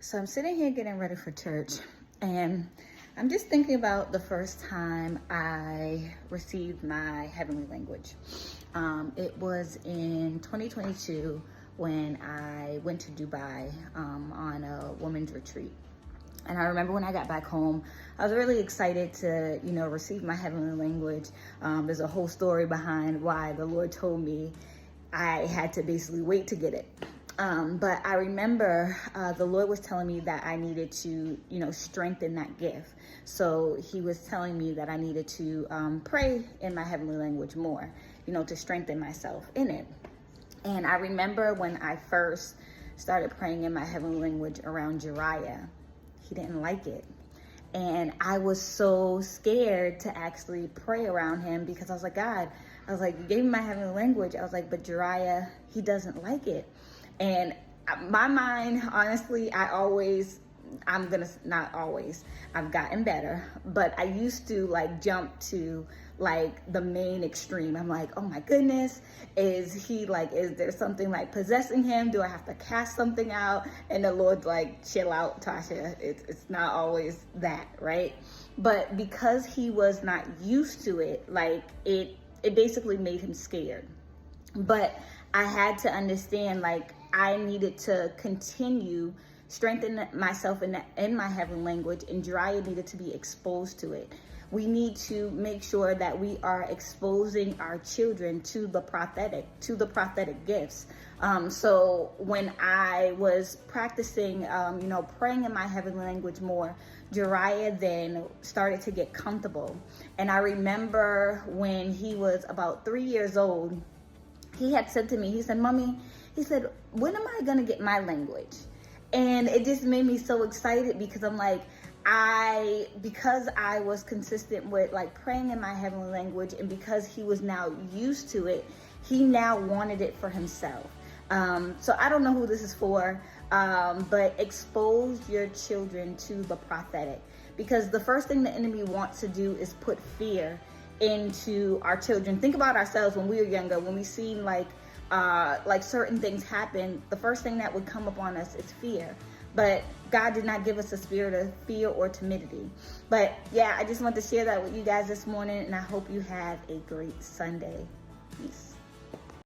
So I'm sitting here getting ready for church, and I'm just thinking about the first time I received my heavenly language. It was in 2022 when I went to Dubai on a women's retreat. And I remember when I got back home, I was really excited to, receive my heavenly language. There's a whole story behind why the Lord told me I had to basically wait to get it. But I remember the Lord was telling me that I needed to, strengthen that gift. So he was telling me that I needed to pray in my heavenly language more, to strengthen myself in it. And I remember when I first started praying in my heavenly language around Jariah, he didn't like it. And I was so scared to actually pray around him because I was like, God, you gave me my heavenly language. I was like, but Jariah, he doesn't like it. And my mind, honestly, I've gotten better, but I used to jump to the main extreme. I'm like, oh my goodness, is there something possessing him? Do I have to cast something out? And the Lord's like, chill out, Tasha. It's not always that, right? But because he was not used to it, it basically made him scared. But I had to understand, I needed to continue strengthen myself in my heavenly language, and Jariah needed to be exposed to it. We need to make sure that we are exposing our children to the prophetic gifts. So when I was practicing, praying in my heavenly language more, Jariah then started to get comfortable. And I remember when he was about 3 years old, he had said to me, he said, Mommy, he said, when am I going to get my language? And it just made me so excited because I'm like, because I was consistent with praying in my heavenly language, and because he was now used to it, he now wanted it for himself. So I don't know who this is for, but expose your children to the prophetic, because the first thing the enemy wants to do is put fear into our children. Think about ourselves when we were younger, when we seen certain things happen, the first thing that would come upon us is fear. But God did not give us a spirit of fear or timidity. But yeah, I just want to share that with you guys this morning, and I hope you have a great Sunday. Peace.